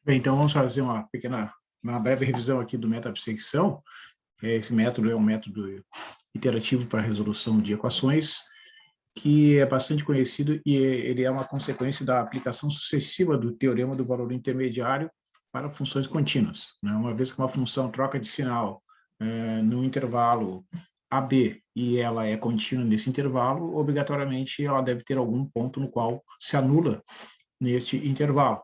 Bem, então vamos fazer uma breve revisão aqui do método de perseguição. Esse método é um método iterativo para a resolução de equações, que é bastante conhecido e ele é uma consequência da aplicação sucessiva do teorema do valor intermediário para funções contínuas, né? Uma vez que uma função troca de sinal no intervalo AB e ela é contínua nesse intervalo, obrigatoriamente ela deve ter algum ponto no qual se anula neste intervalo,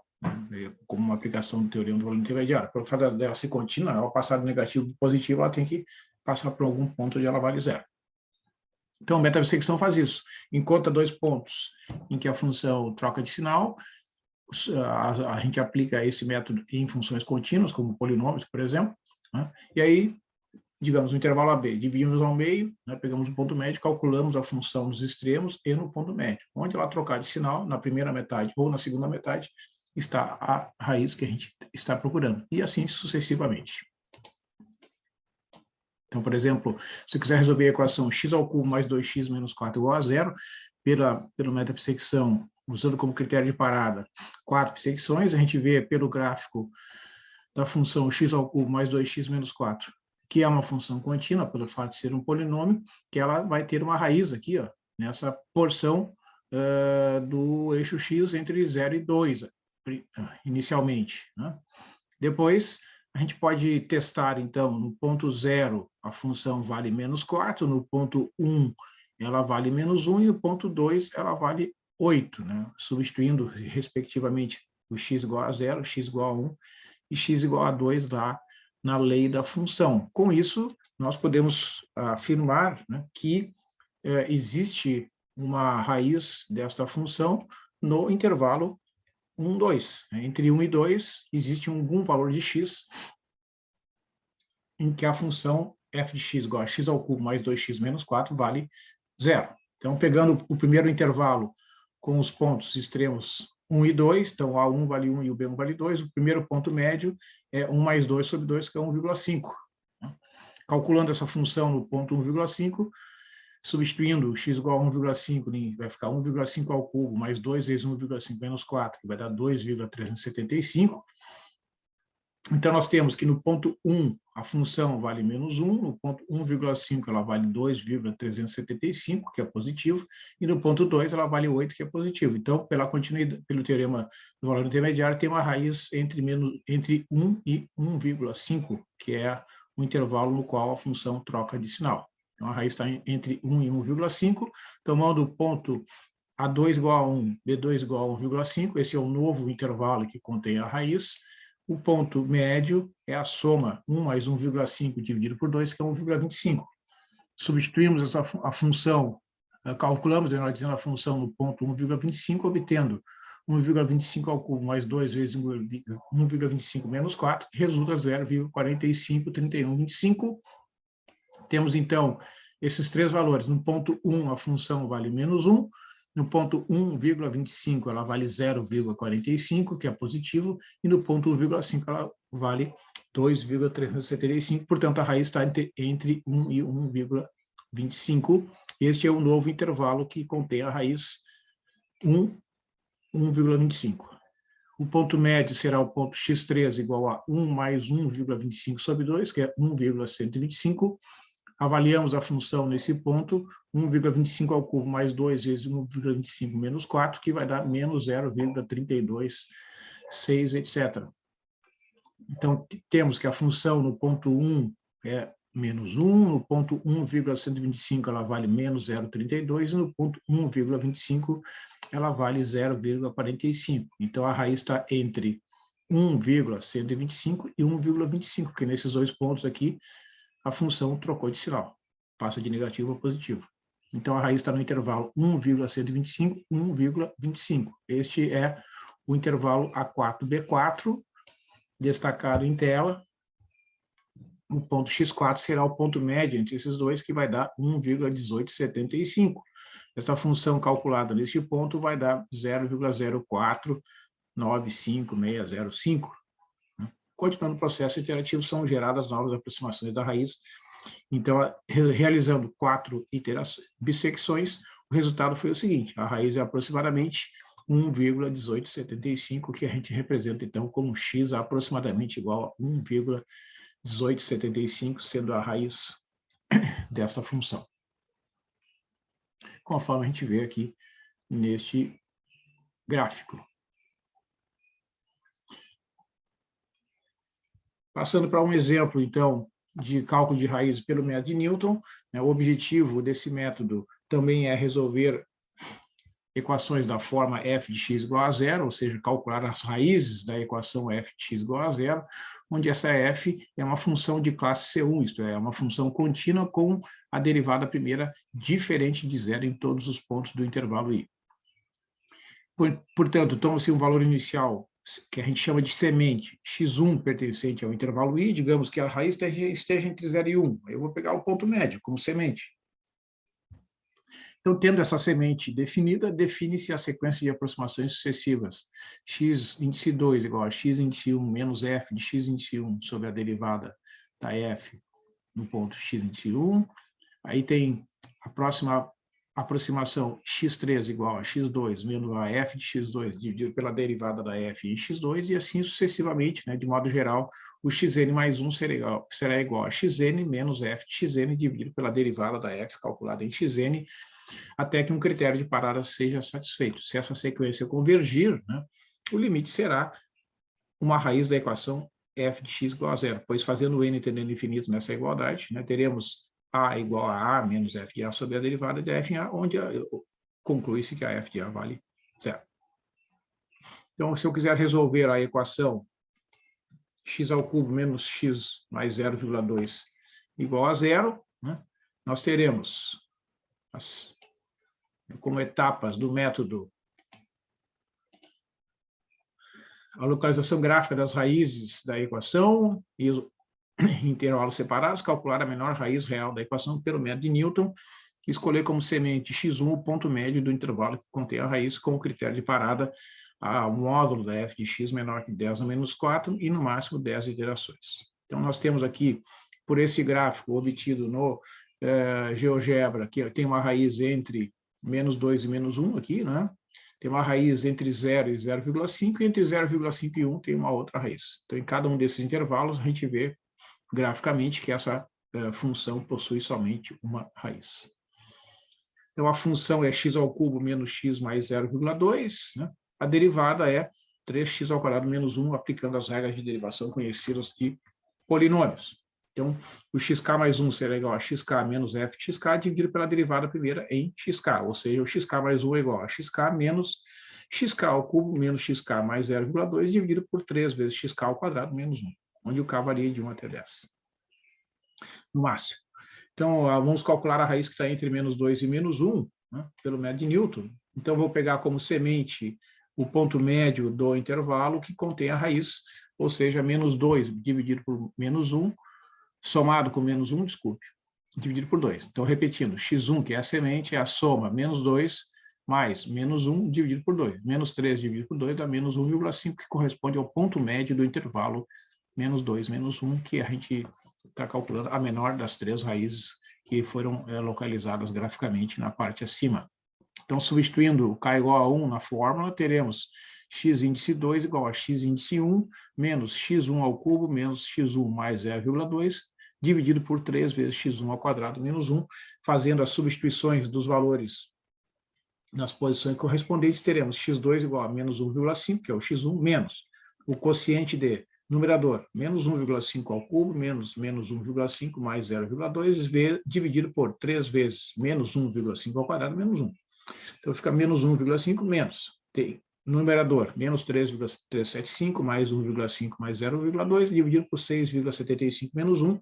né? Como uma aplicação do teorema do valor intermediário. Pelo fato dela ser contínua, ela passar do negativo para o positivo, ela tem que passar por algum ponto onde ela vale zero. Então, o método de perseguição faz isso. Encontra dois pontos em que a função troca de sinal, a gente aplica esse método em funções contínuas, como polinômios, por exemplo, né? E aí, digamos, no intervalo AB, dividimos ao meio, né? Pegamos o ponto médio, calculamos a função nos extremos e no ponto médio. Onde ela trocar de sinal, na primeira metade ou na segunda metade, está a raiz que a gente está procurando. E assim sucessivamente. Então, por exemplo, se eu quiser resolver a equação x² mais 2x menos 4 igual a zero, pelo método de perseguição, usando como critério de parada 4 perseguições, a gente vê pelo gráfico da função x² mais 2x menos 4, que é uma função contínua, pelo fato de ser um polinômio, que ela vai ter uma raiz aqui, ó, nessa porção do eixo x entre 0 e 2, inicialmente, né? Depois, a gente pode testar, então, no ponto 0, a função vale menos 4, no ponto 1, ela vale menos 1, e no ponto 2, ela vale 8, né? Substituindo, respectivamente, o x igual a 0, x igual a 1 e x igual a 2 lá na lei da função. Com isso, nós podemos afirmar, né, que existe uma raiz desta função no intervalo 1, 2. Entre 1 e 2, existe algum valor de x em que a função f de x igual a x² mais 2x menos 4 vale 0. Então, pegando o primeiro intervalo com os pontos extremos 1 e 2, então A1 vale 1 e o B1 vale 2, o primeiro ponto médio é 1 mais 2 sobre 2, que é 1,5. Calculando essa função no ponto 1,5, substituindo x igual a 1,5, vai ficar 1,5 ao cubo mais 2 vezes 1,5 menos 4, que vai dar 2,375. Então, nós temos que no ponto 1, a função vale menos 1, no ponto 1,5 ela vale 2,375, que é positivo, e no ponto 2 ela vale 8, que é positivo. Então, pela continuidade, pelo teorema do valor intermediário, tem uma raiz entre 1 e 1,5, que é o intervalo no qual a função troca de sinal. Então, a raiz está entre 1 e 1,5, tomando o ponto A2 igual a 1, B2 igual a 1,5, esse é o novo intervalo que contém a raiz. O ponto médio é a soma 1 mais 1,5 dividido por 2, que é 1,25. Substituímos a função, calculamos, melhor dizendo, a função no ponto 1,25, obtendo 1,25 ao cubo mais 2 vezes 1,25 menos 4, resulta 0,453125. Temos, então, esses três valores. No ponto 1, a função vale menos 1. No ponto 1,25, ela vale 0,45, que é positivo. E no ponto 1,5, ela vale 2,375. Portanto, a raiz está entre 1 e 1,25. Este é o novo intervalo que contém a raiz 1,25. O ponto médio será o ponto x3 igual a 1 mais 1,25 sobre 2, que é 1,125. Avaliamos a função nesse ponto, 1,25 ao cubo mais 2 vezes 1,25 menos 4, que vai dar menos 0,326, etc. Então, temos que a função no ponto 1 é menos 1, no ponto 1,125 ela vale menos 0,32, e no ponto 1,25 ela vale 0,45. Então, a raiz está entre 1,125 e 1,25, porque nesses dois pontos aqui, a função trocou de sinal, passa de negativo a positivo. Então, a raiz está no intervalo 1,125, 1,25. Este é o intervalo A4B4, destacado em tela. O ponto x4 será o ponto médio entre esses dois, que vai dar 1,1875. Esta função calculada neste ponto vai dar 0,0495605. Continuando o processo iterativo, são geradas novas aproximações da raiz. Então, realizando 4 bissecções, o resultado foi o seguinte: a raiz é aproximadamente 1,1875, que a gente representa, então, como x aproximadamente igual a 1,1875, sendo a raiz dessa função, conforme a gente vê aqui neste gráfico. Passando para um exemplo, então, de cálculo de raízes pelo método de Newton, né, o objetivo desse método também é resolver equações da forma f de x igual a zero, ou seja, calcular as raízes da equação f de x igual a zero, onde essa f é uma função de classe C1, isto é, uma função contínua com a derivada primeira diferente de zero em todos os pontos do intervalo i. Portanto, toma-se um valor inicial que a gente chama de semente, x1 pertencente ao intervalo i, digamos que a raiz esteja entre 0 e 1. Eu vou pegar o ponto médio como semente. Então, tendo essa semente definida, define-se a sequência de aproximações sucessivas. X índice 2 igual a x índice 1 menos f de x índice 1 sobre a derivada da f no ponto x índice 1. Aí tem a próxima aproximação x3 igual a x2 menos a f de x2 dividido pela derivada da f em x2, e assim sucessivamente, né? De modo geral, o xn mais 1 será igual a xn menos f de xn dividido pela derivada da f calculada em xn, até que um critério de parada seja satisfeito. Se essa sequência convergir, né, o limite será uma raiz da equação f de x igual a zero, pois fazendo o n tendendo infinito nessa igualdade, né, teremos a igual a menos f de a sobre a derivada de f em a, onde conclui-se que a f de a vale zero. Então, se eu quiser resolver a equação x ao cubo menos x mais 0,2 igual a zero, né, nós teremos como etapas do método a localização gráfica das raízes da equação e os intervalos separados, calcular a menor raiz real da equação pelo método de Newton, escolher como semente x1 o ponto médio do intervalo que contém a raiz com o critério de parada a módulo da f de x menor que 10 a menos 4 e no máximo 10 iterações. Então, nós temos aqui, por esse gráfico obtido no GeoGebra, que tem uma raiz entre menos 2 e menos 1 aqui, né? Tem uma raiz entre 0 e 0,5, e entre 0,5 e 1 tem uma outra raiz. Então, em cada um desses intervalos, a gente vê graficamente que essa função possui somente uma raiz. Então, a função é x ao cubo menos x mais 0,2, né? A derivada é 3x ao quadrado menos 1, aplicando as regras de derivação conhecidas de polinômios. Então, o xk mais 1 será igual a xk menos f de xk dividido pela derivada primeira em xk, ou seja, o xk mais 1 é igual a xk menos xk ao cubo menos xk mais 0,2 dividido por 3 vezes xk ao quadrado menos 1, onde o k varia de 1 até 10. No máximo. Então, vamos calcular a raiz que está entre menos 2 e menos 1, né, pelo método de Newton. Então, vou pegar como semente o ponto médio do intervalo que contém a raiz, ou seja, menos 2 dividido por menos 1, somado com menos 1, desculpe, dividido por 2. Então, repetindo, x1, que é a semente, é a soma menos 2 mais menos 1 dividido por 2. Menos 3 dividido por 2 dá menos 1,5, que corresponde ao ponto médio do intervalo menos 2, menos 1, que a gente está calculando a menor das três raízes que foram localizadas graficamente na parte acima. Então, substituindo o k igual a 1 na fórmula, teremos x índice 2 igual a x índice 1 menos x1 ao cubo menos x1 mais 0,2 dividido por 3 vezes x1 ao quadrado menos 1, fazendo as substituições dos valores nas posições correspondentes, teremos x2 igual a menos 1,5, que é o x1, menos o quociente de numerador, menos 1,5 ao cubo, menos 1,5 mais 0,2, dividido por 3 vezes menos 1,5 ao quadrado, menos 1. Então, fica menos 1,5 menos. Tem numerador, menos 3,375 mais 1,5 mais 0,2, dividido por 6,75 menos 1,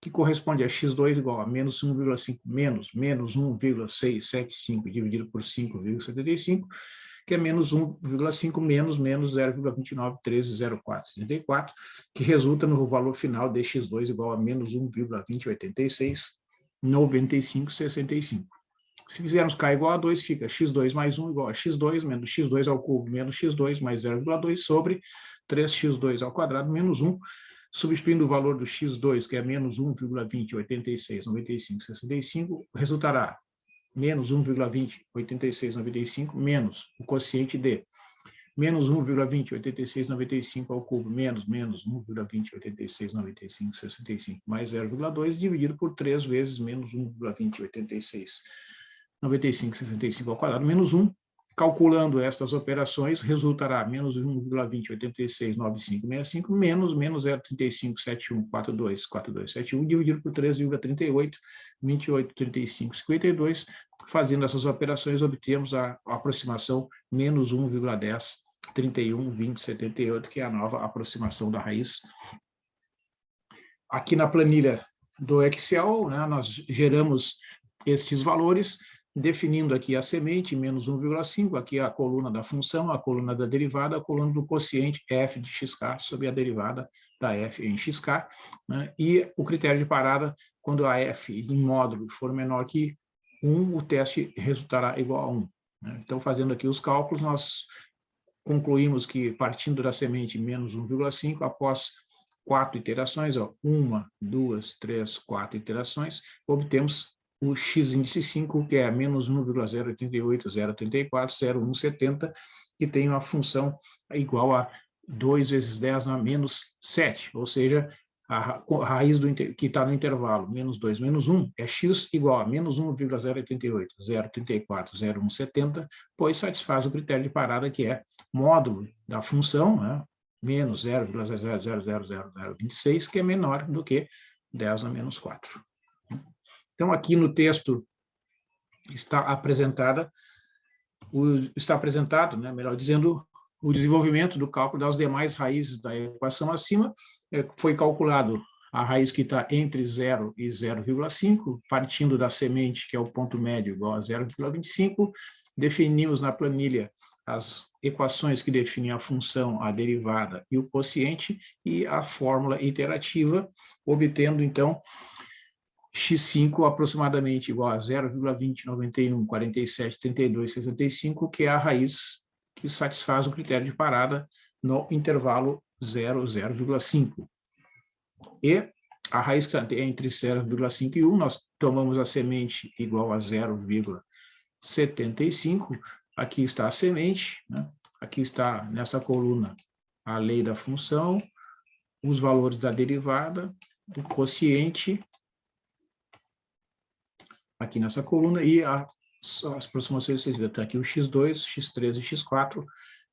que corresponde a x2 igual a menos 1,5 menos 1,675 dividido por 5,75, que é menos 1,5 menos 0,29130474, que resulta no valor final de x2 igual a menos 1,20869565. Se fizermos k igual a 2, fica x2 mais 1 igual a x2 menos x2 ao cubo menos x2 mais 0,2 sobre 3x2 ao quadrado menos 1, substituindo o valor do x2, que é menos 1,20869565, resultará menos 1,208695 menos o quociente de menos 1,208695 ao cubo menos 1,20869565 mais 0,2 dividido por 3 vezes menos 1,20869565 ao quadrado menos 1. Calculando estas operações, resultará menos 1,20869565 menos 0,3571424271 dividido por 3,38283552. Fazendo essas operações, obtemos a aproximação menos 1,10312078, que é a nova aproximação da raiz. Aqui na planilha do Excel, né, nós geramos estes valores, definindo aqui a semente, menos 1,5, aqui a coluna da função, a coluna da derivada, a coluna do quociente f de xk sobre a derivada da f em xk, né? E o critério de parada, quando a f em módulo for menor que 1, o teste resultará igual a 1. Né? Então, fazendo aqui os cálculos, nós concluímos que, partindo da semente menos 1,5, após 4 iterações, 1, 2, 3, 4 iterações, obtemos o x índice 5, que é menos 1,0880340170, que tem uma função igual a 2 vezes 10 na menos 7, ou seja, a raiz que está no intervalo menos 2 menos 1 é x igual a menos 1,0880340170, pois satisfaz o critério de parada, que é módulo da função, né, menos 0,0000026, que é menor do que 10 na menos 4. Então, aqui no texto está apresentado, né, melhor dizendo, o desenvolvimento do cálculo das demais raízes da equação acima. Foi calculado a raiz que está entre 0 e 0,5, partindo da semente, que é o ponto médio, igual a 0,25. Definimos na planilha as equações que definem a função, a derivada e o quociente, e a fórmula iterativa, obtendo, então, x5 aproximadamente igual a 0,2091473265, que é a raiz que satisfaz o critério de parada no intervalo 0,5. E a raiz que está entre 0,5 e 1, nós tomamos a semente igual a 0,75, aqui está a semente, né? Aqui está, nesta coluna, a lei da função, os valores da derivada, o quociente, aqui nessa coluna, e as aproximações, vocês viram, está aqui o x2, x3 e x4,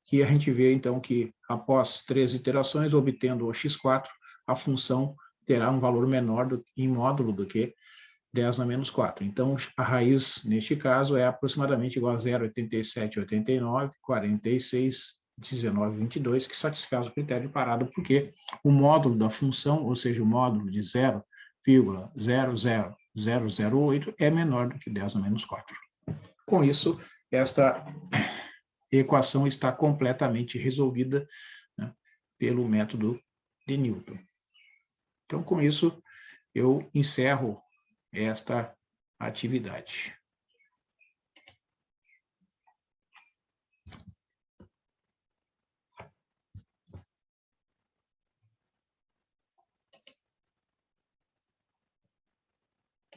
que a gente vê, então, que após 3 iterações, obtendo o x4, a função terá um valor menor em módulo do que 10 na menos 4. Então, a raiz, neste caso, é aproximadamente igual a 0,8789,46,19,22, que satisfaz o critério de parada, porque o módulo da função, ou seja, o módulo de 0,00008 é menor do que 10 na menos 4. Com isso, esta equação está completamente resolvida, né, pelo método de Newton. Então, com isso, eu encerro esta atividade.